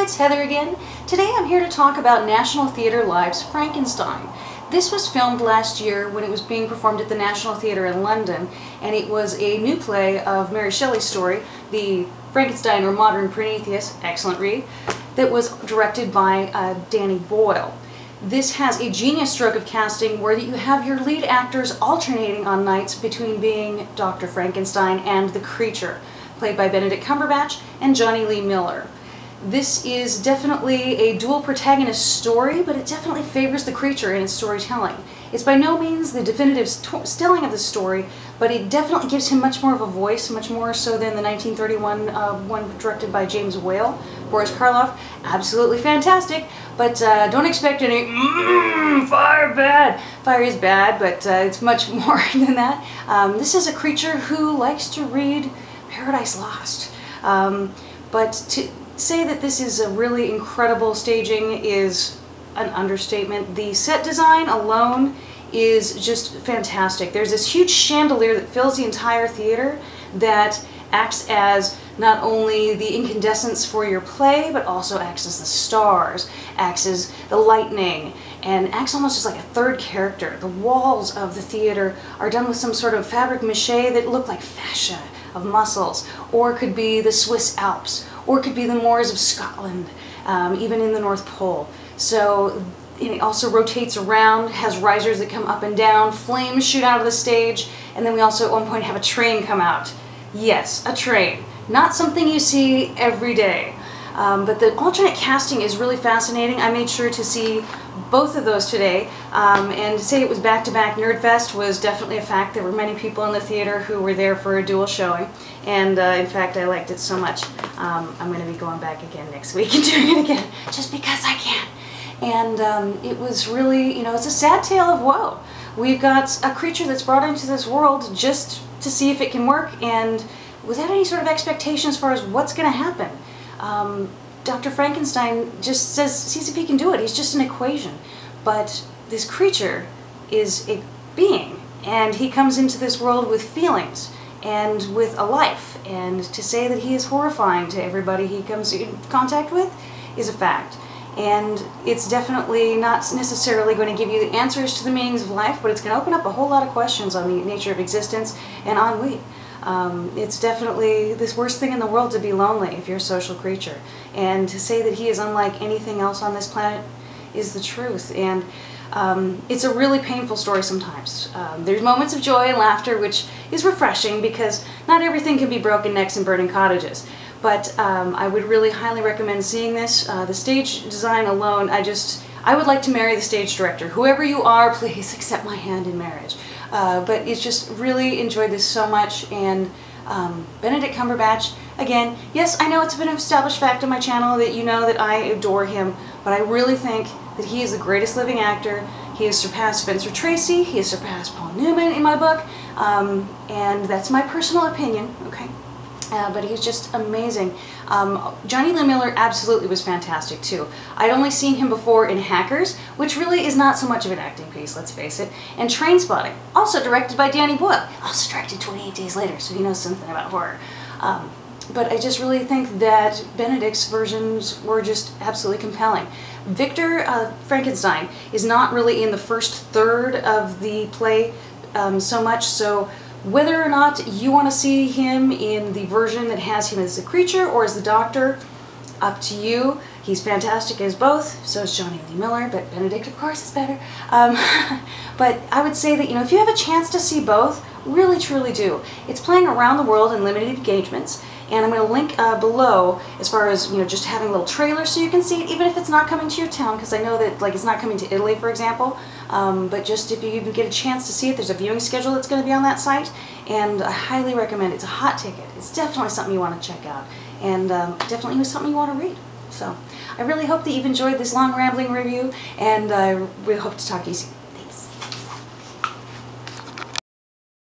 it's Heather again. Today I'm here to talk about National Theatre Live's Frankenstein. This was filmed last year when it was being performed at the National Theatre in London, and it was a new play of Mary Shelley's story, the Frankenstein or Modern Prometheus, excellent read, that was directed by Danny Boyle. This has a genius stroke of casting where you have your lead actors alternating on nights between being Dr. Frankenstein and the creature, played by Benedict Cumberbatch and Jonny Miller. This is definitely a dual protagonist story, but it definitely favors the creature in its storytelling. It's by no means the definitive telling of the story, but it definitely gives him much more of a voice, much more so than the 1931 one directed by James Whale, Boris Karloff. Absolutely fantastic, but don't expect any fire bad. Fire is bad, but it's much more than that. This is a creature who likes to read Paradise Lost, but to say that this is a really incredible staging is an understatement. The set design alone is just fantastic. There's this huge chandelier that fills the entire theater that acts as not only the incandescence for your play, but also acts as the stars, acts as the lightning, and acts almost as like a third character. The walls of the theater are done with some sort of fabric mache that look like fascia of muscles, or it could be the Swiss Alps, or it could be the moors of Scotland, even in the North Pole. So it also rotates around, has risers that come up and down, flames shoot out of the stage, and then we also at one point have a train come out. Yes, a train. Not something you see every day. But the alternate casting is really fascinating. I made sure to see both of those today, and to say it was back-to-back Nerdfest was definitely a fact. There were many people in the theater who were there for a dual showing, and in fact I liked it so much. I'm going to be going back again next week and doing it again, just because I can. And it was really, it's a sad tale of woe. We've got a creature that's brought into this world just to see if it can work, and without any sort of expectation as far as what's going to happen. Dr. Frankenstein just sees if he can do it. He's just an equation. But this creature is a being, and he comes into this world with feelings and with a life. And to say that he is horrifying to everybody he comes in contact with is a fact. And it's definitely not necessarily going to give you the answers to the meanings of life, but it's going to open up a whole lot of questions on the nature of existence and ennui. It's definitely this worst thing in the world to be lonely if you're a social creature. And to say that he is unlike anything else on this planet is the truth. And it's a really painful story sometimes. There's moments of joy and laughter, which is refreshing because not everything can be broken necks and burning cottages. But I would really highly recommend seeing this. The stage design alone, I would like to marry the stage director. Whoever you are, please accept my hand in marriage. But it's just really enjoyed this so much, and Benedict Cumberbatch, again, yes, I know it's been an established fact on my channel that you know that I adore him, but I really think that he is the greatest living actor. He has surpassed Spencer Tracy, he has surpassed Paul Newman in my book, and that's my personal opinion, okay? But he's just amazing. Jonny Miller absolutely was fantastic too. I'd only seen him before in Hackers, which really is not so much of an acting piece, let's face it, and Trainspotting, also directed by Danny Boyle, also directed 28 Days Later, so he knows something about horror. But I just really think that Benedict's versions were just absolutely compelling. Victor Frankenstein is not really in the first third of the play so much, so whether or not you want to see him in the version that has him as the creature or as the doctor, up to you. He's fantastic as both, so is Jonny Miller, but Benedict, of course, is better. But I would say that, if you have a chance to see both, really, truly do. It's playing around the world in limited engagements, and I'm going to link below as far as, just having a little trailer so you can see it, even if it's not coming to your town, because I know that, it's not coming to Italy, for example. But just if you even get a chance to see it, there's a viewing schedule that's going to be on that site, and I highly recommend it. It's a hot ticket. It's definitely something you want to check out, and definitely something you want to read. So I really hope that you've enjoyed this long rambling review, and I really hope to talk to you soon.